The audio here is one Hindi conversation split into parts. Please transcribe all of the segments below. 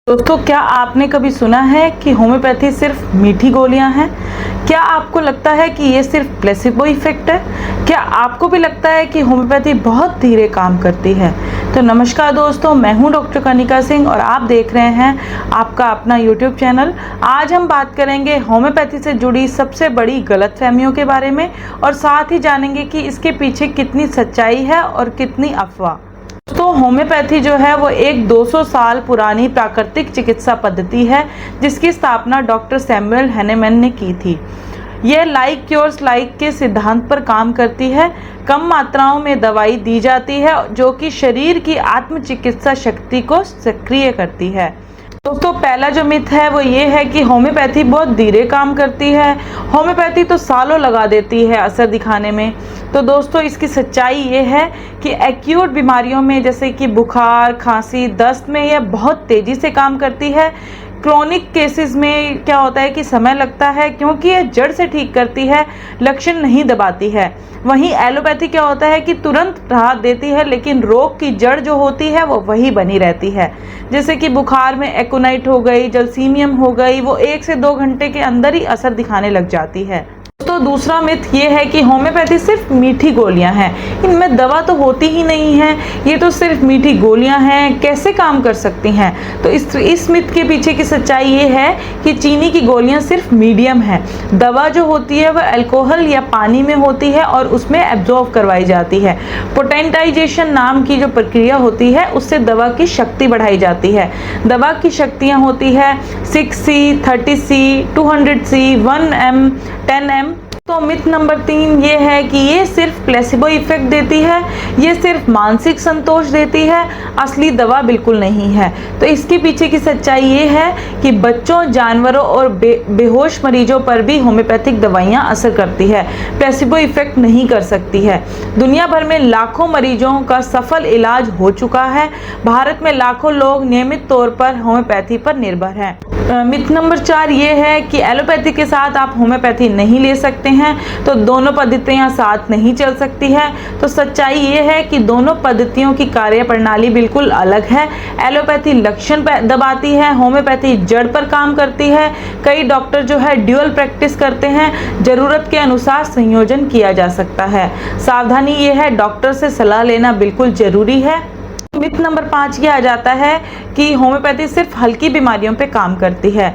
दोस्तों, क्या आपने कभी सुना है कि होम्योपैथी सिर्फ मीठी गोलियां हैं? क्या आपको लगता है कि ये सिर्फ प्लेसिबो इफेक्ट है? क्या आपको भी लगता है कि होम्योपैथी बहुत धीरे काम करती है? तो नमस्कार दोस्तों, मैं हूं डॉक्टर कनिका सिंह और आप देख रहे हैं आपका अपना यूट्यूब चैनल। आज हम बात करेंगे होम्योपैथी से जुड़ी सबसे बड़ी गलतफहमियों के बारे में और साथ ही जानेंगे कि इसके पीछे कितनी सच्चाई है और कितनी अफवाह। तो होम्योपैथी जो है वो एक 200 साल पुरानी प्राकृतिक चिकित्सा पद्धति है जिसकी स्थापना डॉक्टर सैमुअल हैनेमैन ने की थी। यह लाइक क्योर्स लाइक के सिद्धांत पर काम करती है। कम मात्राओं में दवाई दी जाती है जो कि शरीर की आत्म चिकित्सा शक्ति को सक्रिय करती है। दोस्तों, पहला जो मिथ है वो ये है कि होम्योपैथी बहुत धीरे काम करती है। होम्योपैथी तो सालों लगा देती है असर दिखाने में। तो दोस्तों, इसकी सच्चाई ये है कि एक्यूट बीमारियों में जैसे कि बुखार, खांसी, दस्त में यह बहुत तेज़ी से काम करती है। क्रोनिक केसेस में क्या होता है कि समय लगता है क्योंकि यह जड़ से ठीक करती है, लक्षण नहीं दबाती है। वहीं एलोपैथी क्या होता है कि तुरंत राहत देती है लेकिन रोग की जड़ जो होती है वो वही बनी रहती है। जैसे कि बुखार में एकोनाइट हो गई, जलसीमियम हो गई, वो 1 से 2 घंटे के अंदर ही असर दिखाने लग जाती है। तो दूसरा मिथ ये है कि होम्योपैथी सिर्फ मीठी गोलियां हैं, इनमें दवा तो होती ही नहीं है, ये तो सिर्फ मीठी गोलियां हैं, कैसे काम कर सकती हैं। तो इस मिथ के पीछे की सच्चाई ये है कि चीनी की गोलियां सिर्फ मीडियम है। दवा जो होती है वह अल्कोहल या पानी में होती है और उसमें एब्जॉर्ब करवाई जाती है। पोटेंटाइजेशन नाम की जो प्रक्रिया होती है उससे दवा की शक्ति बढ़ाई जाती है। दवा की शक्तियाँ होती है 6C, 30C, 200C, 1M, 10M। तो मिथ नंबर 3 ये है कि ये सिर्फ प्लेसिबो इफेक्ट देती है, ये सिर्फ मानसिक संतोष देती है, असली दवा बिल्कुल नहीं है। तो इसके पीछे की सच्चाई ये है कि बच्चों, जानवरों और बेहोश मरीजों पर भी होम्योपैथिक दवाइयाँ असर करती है, प्लेसिबो इफेक्ट नहीं कर सकती है। दुनिया भर में लाखों मरीजों का सफल इलाज हो चुका है। भारत में लाखों लोग नियमित तौर पर होम्योपैथी पर निर्भर हैं। मिथ नंबर 4 ये है कि एलोपैथी के साथ आप होम्योपैथी नहीं ले सकते हैं, तो दोनों पद्धतियां साथ नहीं चल सकती हैं। तो सच्चाई ये है कि दोनों पद्धतियों की कार्यप्रणाली बिल्कुल अलग है। एलोपैथी लक्षण दबाती है, होम्योपैथी जड़ पर काम करती है। कई डॉक्टर जो है ड्यूअल प्रैक्टिस करते हैं, ज़रूरत के अनुसार संयोजन किया जा सकता है। सावधानी ये है, डॉक्टर से सलाह लेना बिल्कुल ज़रूरी है। मिथ नंबर 5 ये आ जाता है कि होम्योपैथी सिर्फ हल्की बीमारियों पे काम करती है,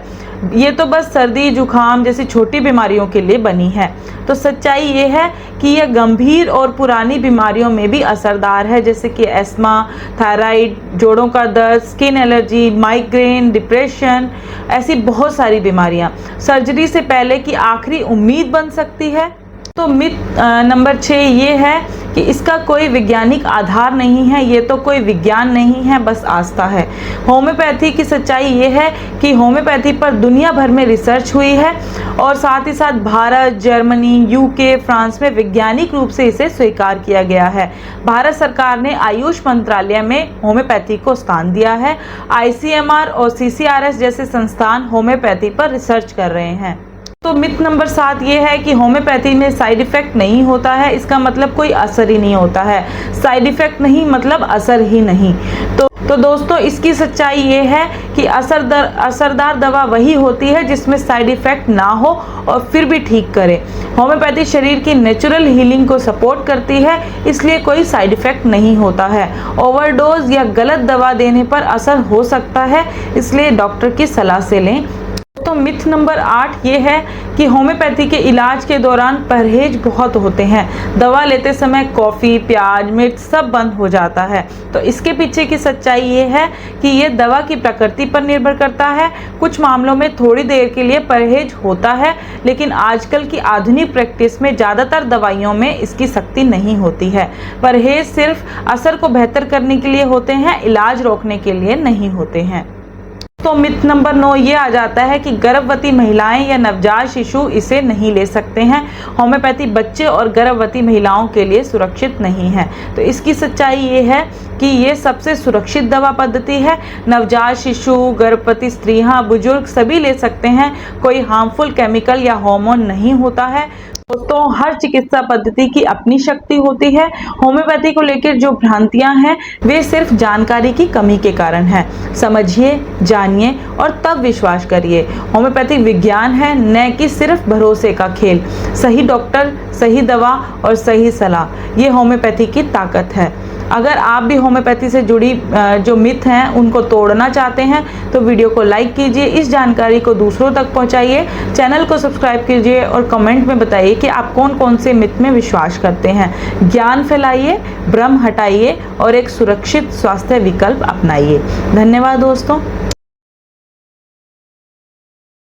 ये तो बस सर्दी जुकाम जैसी छोटी बीमारियों के लिए बनी है। तो सच्चाई ये है कि यह गंभीर और पुरानी बीमारियों में भी असरदार है, जैसे कि एस्मा, थायराइड, जोड़ों का दर्द, स्किन एलर्जी, माइग्रेन, डिप्रेशन, ऐसी बहुत सारी बीमारियां सर्जरी से पहले की आखिरी उम्मीद बन सकती है। तो मिथ नंबर 6 ये है कि इसका कोई वैज्ञानिक आधार नहीं है, ये तो कोई विज्ञान नहीं है, बस आस्था है। होम्योपैथी की सच्चाई ये है कि होम्योपैथी पर दुनिया भर में रिसर्च हुई है और साथ ही साथ भारत, जर्मनी, यूके, फ्रांस में वैज्ञानिक रूप से इसे स्वीकार किया गया है। भारत सरकार ने आयुष मंत्रालय में होम्योपैथी को स्थान दिया है। ICMR और CCRS जैसे संस्थान होम्योपैथी पर रिसर्च कर रहे हैं। तो मिथ नंबर 7 ये है कि होम्योपैथी में साइड इफ़ेक्ट नहीं होता है, इसका मतलब कोई असर ही नहीं होता है। साइड इफ़ेक्ट नहीं मतलब असर ही नहीं। तो दोस्तों, इसकी सच्चाई ये है कि असरदार दवा वही होती है जिसमें साइड इफ़ेक्ट ना हो और फिर भी ठीक करे। होम्योपैथी शरीर की नेचुरल हीलिंग को सपोर्ट करती है, इसलिए कोई साइड इफ़ेक्ट नहीं होता है। ओवरडोज या गलत दवा देने पर असर हो सकता है, इसलिए डॉक्टर की सलाह से लें। तो मिथ नंबर 8 ये है कि होम्योपैथी के इलाज के दौरान परहेज बहुत होते हैं। दवा लेते समय कॉफ़ी, प्याज, मिर्च सब बंद हो जाता है। तो इसके पीछे की सच्चाई ये है कि ये दवा की प्रकृति पर निर्भर करता है। कुछ मामलों में थोड़ी देर के लिए परहेज होता है, लेकिन आजकल की आधुनिक प्रैक्टिस में ज़्यादातर दवाइयों में इसकी सख्ती नहीं होती है। परहेज सिर्फ असर को बेहतर करने के लिए होते हैं, इलाज रोकने के लिए नहीं होते हैं। तो मिथ नंबर 9 ये आ जाता है कि गर्भवती महिलाएं या नवजात शिशु इसे नहीं ले सकते हैं। होम्योपैथी बच्चे और गर्भवती महिलाओं के लिए सुरक्षित नहीं है। तो इसकी सच्चाई ये है कि ये सबसे सुरक्षित दवा पद्धति है। नवजात शिशु, गर्भवती स्त्रियां, बुजुर्ग सभी ले सकते हैं। कोई हार्मफुल केमिकल या हार्मोन नहीं होता है। दोस्तों, हर चिकित्सा पद्धति की अपनी शक्ति होती है। होम्योपैथी को लेकर जो भ्रांतियां हैं वे सिर्फ जानकारी की कमी के कारण है। समझिए, जानिए और तब विश्वास करिए। होम्योपैथी विज्ञान है, न कि सिर्फ भरोसे का खेल। सही डॉक्टर, सही दवा और सही सलाह, ये होम्योपैथी की ताकत है। अगर आप भी होम्योपैथी से जुड़ी जो मिथ हैं उनको तोड़ना चाहते हैं तो वीडियो को लाइक कीजिए, इस जानकारी को दूसरों तक पहुंचाइए, चैनल को सब्सक्राइब कीजिए और कमेंट में बताइए कि आप कौन कौन से मिथ में विश्वास करते हैं। ज्ञान फैलाइए, भ्रम हटाइए और एक सुरक्षित स्वास्थ्य विकल्प अपनाइए। धन्यवाद दोस्तों।